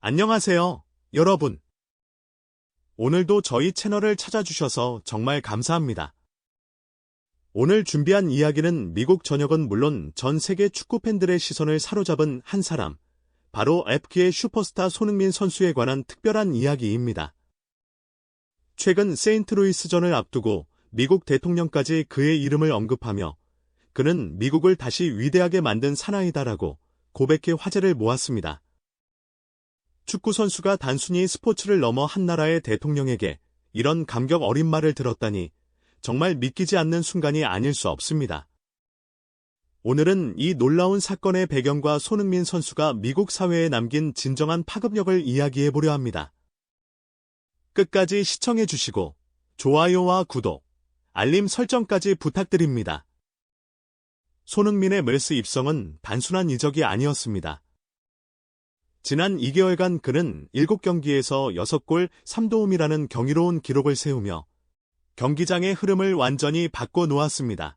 안녕하세요, 여러분. 오늘도 저희 채널을 찾아주셔서 정말 감사합니다. 오늘 준비한 이야기는 미국 전역은 물론 전 세계 축구 팬들의 시선을 사로잡은 한 사람, 바로 FK의 슈퍼스타 손흥민 선수에 관한 특별한 이야기입니다. 최근 세인트루이스전을 앞두고 미국 대통령까지 그의 이름을 언급하며 그는 미국을 다시 위대하게 만든 사나이다라고 고백해 화제를 모았습니다. 축구 선수가 단순히 스포츠를 넘어 한 나라의 대통령에게 이런 감격 어린 말을 들었다니 정말 믿기지 않는 순간이 아닐 수 없습니다. 오늘은 이 놀라운 사건의 배경과 손흥민 선수가 미국 사회에 남긴 진정한 파급력을 이야기해보려 합니다. 끝까지 시청해주시고 좋아요와 구독, 알림 설정까지 부탁드립니다. 손흥민의 멜스 입성은 단순한 이적이 아니었습니다. 지난 2개월간 그는 7경기에서 6골 3도움이라는 경이로운 기록을 세우며 경기장의 흐름을 완전히 바꿔놓았습니다.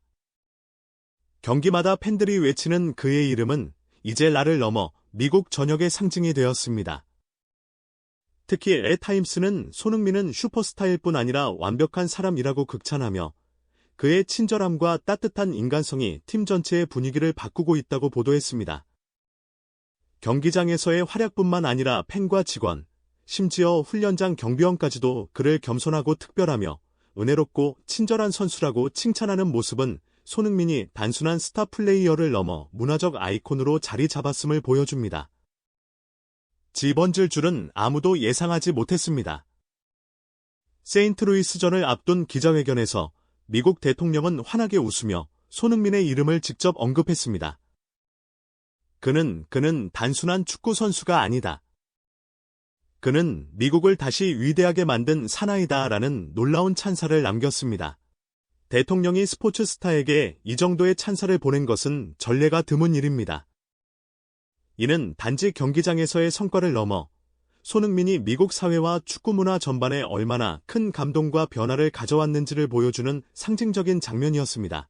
경기마다 팬들이 외치는 그의 이름은 이제 나를 넘어 미국 전역의 상징이 되었습니다. 특히 LA 타임스는 손흥민은 슈퍼스타일 뿐 아니라 완벽한 사람이라고 극찬하며 그의 친절함과 따뜻한 인간성이 팀 전체의 분위기를 바꾸고 있다고 보도했습니다. 경기장에서의 활약뿐만 아니라 팬과 직원, 심지어 훈련장 경비원까지도 그를 겸손하고 특별하며 은혜롭고 친절한 선수라고 칭찬하는 모습은 손흥민이 단순한 스타 플레이어를 넘어 문화적 아이콘으로 자리 잡았음을 보여줍니다. 집어질 줄은 아무도 예상하지 못했습니다. 세인트루이스전을 앞둔 기자회견에서 미국 대통령은 환하게 웃으며 손흥민의 이름을 직접 언급했습니다. 그는 단순한 축구 선수가 아니다. 그는 미국을 다시 위대하게 만든 사나이다라는 놀라운 찬사를 남겼습니다. 대통령이 스포츠 스타에게 이 정도의 찬사를 보낸 것은 전례가 드문 일입니다. 이는 단지 경기장에서의 성과를 넘어 손흥민이 미국 사회와 축구 문화 전반에 얼마나 큰 감동과 변화를 가져왔는지를 보여주는 상징적인 장면이었습니다.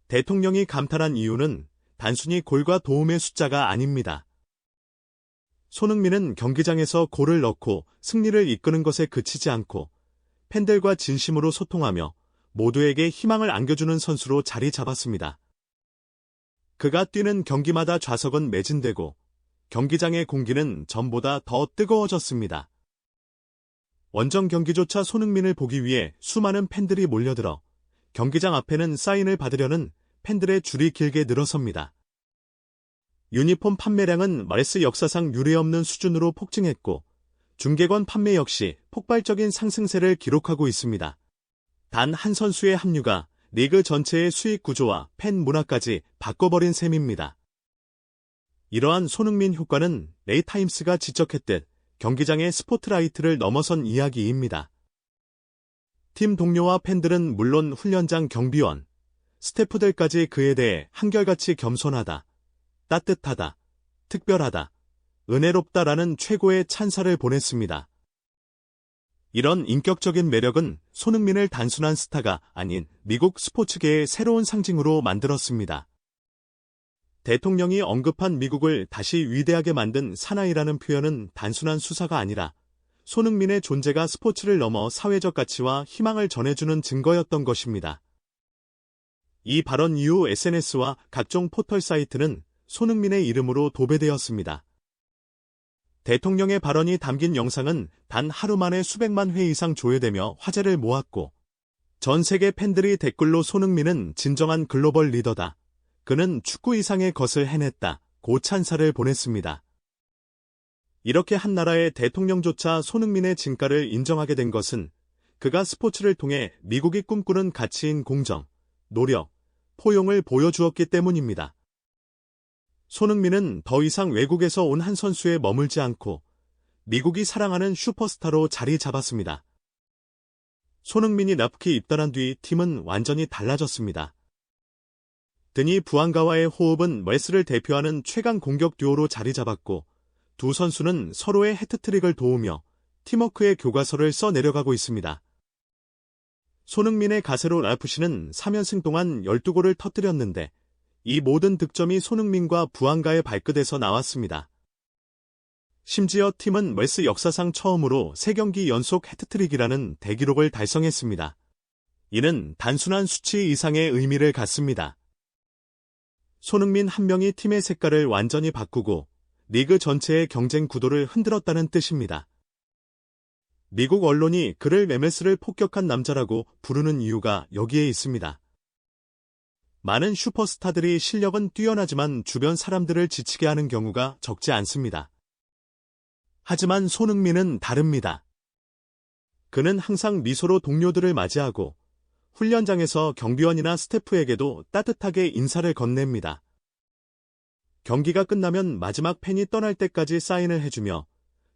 대통령이 감탄한 이유는 단순히 골과 도움의 숫자가 아닙니다. 손흥민은 경기장에서 골을 넣고 승리를 이끄는 것에 그치지 않고 팬들과 진심으로 소통하며 모두에게 희망을 안겨주는 선수로 자리 잡았습니다. 그가 뛰는 경기마다 좌석은 매진되고 경기장의 공기는 전보다 더 뜨거워졌습니다. 원정 경기조차 손흥민을 보기 위해 수많은 팬들이 몰려들어 경기장 앞에는 사인을 받으려는 팬들의 줄이 길게 늘어섭니다. 유니폼 판매량은 멜스 역사상 유례없는 수준으로 폭증했고 중계권 판매 역시 폭발적인 상승세를 기록하고 있습니다. 단 한 선수의 합류가 리그 전체의 수익 구조와 팬 문화까지 바꿔버린 셈입니다. 이러한 손흥민 효과는 LA 타임스가 지적했듯 경기장의 스포트라이트를 넘어선 이야기입니다. 팀 동료와 팬들은 물론 훈련장 경비원, 스태프들까지 그에 대해 한결같이 겸손하다, 따뜻하다, 특별하다, 은혜롭다라는 최고의 찬사를 보냈습니다. 이런 인격적인 매력은 손흥민을 단순한 스타가 아닌 미국 스포츠계의 새로운 상징으로 만들었습니다. 대통령이 언급한 미국을 다시 위대하게 만든 사나이라는 표현은 단순한 수사가 아니라 손흥민의 존재가 스포츠를 넘어 사회적 가치와 희망을 전해주는 증거였던 것입니다. 이 발언 이후 SNS와 각종 포털 사이트는 손흥민의 이름으로 도배되었습니다. 대통령의 발언이 담긴 영상은 단 하루 만에 수백만 회 이상 조회되며 화제를 모았고 전 세계 팬들이 댓글로 손흥민은 진정한 글로벌 리더다. 그는 축구 이상의 것을 해냈다. 고 찬사를 보냈습니다. 이렇게 한 나라의 대통령조차 손흥민의 진가를 인정하게 된 것은 그가 스포츠를 통해 미국이 꿈꾸는 가치인 공정, 노력, 포용을 보여주었기 때문입니다. 손흥민은 더 이상 외국에서 온 한 선수에 머물지 않고 미국이 사랑하는 슈퍼스타로 자리 잡았습니다. 손흥민이 FK 입단한 뒤 팀은 완전히 달라졌습니다. 드니 부안가와의 호흡은 멜스를 대표하는 최강 공격 듀오로 자리 잡았고 두 선수는 서로의 해트트릭을 도우며 팀워크의 교과서를 써내려가고 있습니다. 손흥민의 가세로 랄프시는 3연승 동안 12골을 터뜨렸는데 이 모든 득점이 손흥민과 부안가의 발끝에서 나왔습니다. 심지어 팀은 웨스 역사상 처음으로 3경기 연속 해트트릭이라는 대기록을 달성했습니다. 이는 단순한 수치 이상의 의미를 갖습니다. 손흥민 한 명이 팀의 색깔을 완전히 바꾸고 리그 전체의 경쟁 구도를 흔들었다는 뜻입니다. 미국 언론이 그를 MS를 폭격한 남자라고 부르는 이유가 여기에 있습니다. 많은 슈퍼스타들이 실력은 뛰어나지만 주변 사람들을 지치게 하는 경우가 적지 않습니다. 하지만 손흥민은 다릅니다. 그는 항상 미소로 동료들을 맞이하고 훈련장에서 경비원이나 스태프에게도 따뜻하게 인사를 건넵니다. 경기가 끝나면 마지막 팬이 떠날 때까지 사인을 해주며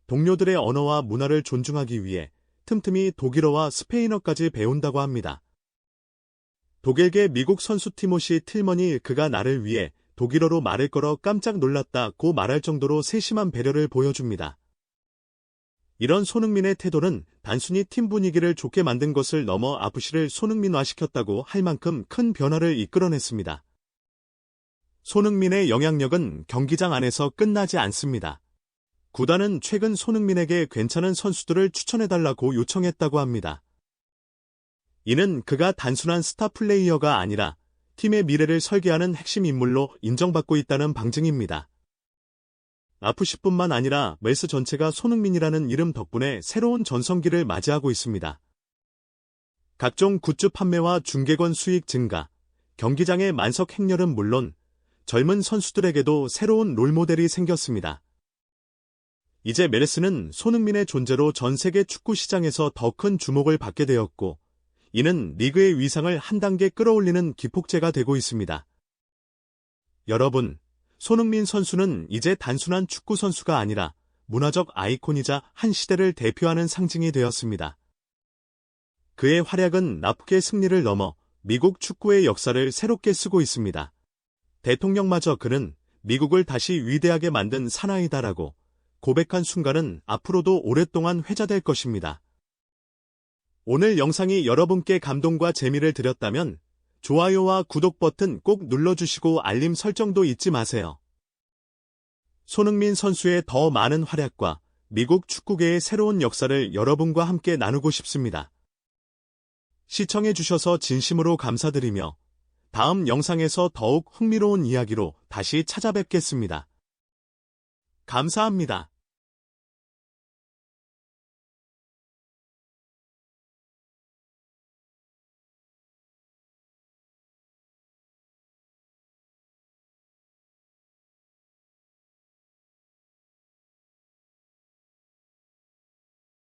동료들의 언어와 문화를 존중하기 위해 틈틈이 독일어와 스페인어까지 배운다고 합니다. 독일계 미국 선수 티모시 틸먼이 그가 나를 위해 독일어로 말을 걸어 깜짝 놀랐다고 말할 정도로 세심한 배려를 보여줍니다. 이런 손흥민의 태도는 단순히 팀 분위기를 좋게 만든 것을 넘어 아프시를 손흥민화시켰다고 할 만큼 큰 변화를 이끌어냈습니다. 손흥민의 영향력은 경기장 안에서 끝나지 않습니다. 구단은 최근 손흥민에게 괜찮은 선수들을 추천해달라고 요청했다고 합니다. 이는 그가 단순한 스타 플레이어가 아니라 팀의 미래를 설계하는 핵심 인물로 인정받고 있다는 방증입니다. 아프시뿐만 아니라 웨스 전체가 손흥민이라는 이름 덕분에 새로운 전성기를 맞이하고 있습니다. 각종 굿즈 판매와 중계권 수익 증가, 경기장의 만석 행렬은 물론 젊은 선수들에게도 새로운 롤모델이 생겼습니다. 이제 메르스는 손흥민의 존재로 전 세계 축구 시장에서 더 큰 주목을 받게 되었고, 이는 리그의 위상을 한 단계 끌어올리는 기폭제가 되고 있습니다. 여러분, 손흥민 선수는 이제 단순한 축구 선수가 아니라 문화적 아이콘이자 한 시대를 대표하는 상징이 되었습니다. 그의 활약은 나프의 승리를 넘어 미국 축구의 역사를 새롭게 쓰고 있습니다. 대통령마저 그는 미국을 다시 위대하게 만든 사나이다라고 고백한 순간은 앞으로도 오랫동안 회자될 것입니다. 오늘 영상이 여러분께 감동과 재미를 드렸다면 좋아요와 구독 버튼 꼭 눌러주시고 알림 설정도 잊지 마세요. 손흥민 선수의 더 많은 활약과 미국 축구계의 새로운 역사를 여러분과 함께 나누고 싶습니다. 시청해주셔서 진심으로 감사드리며 다음 영상에서 더욱 흥미로운 이야기로 다시 찾아뵙겠습니다. 감사합니다.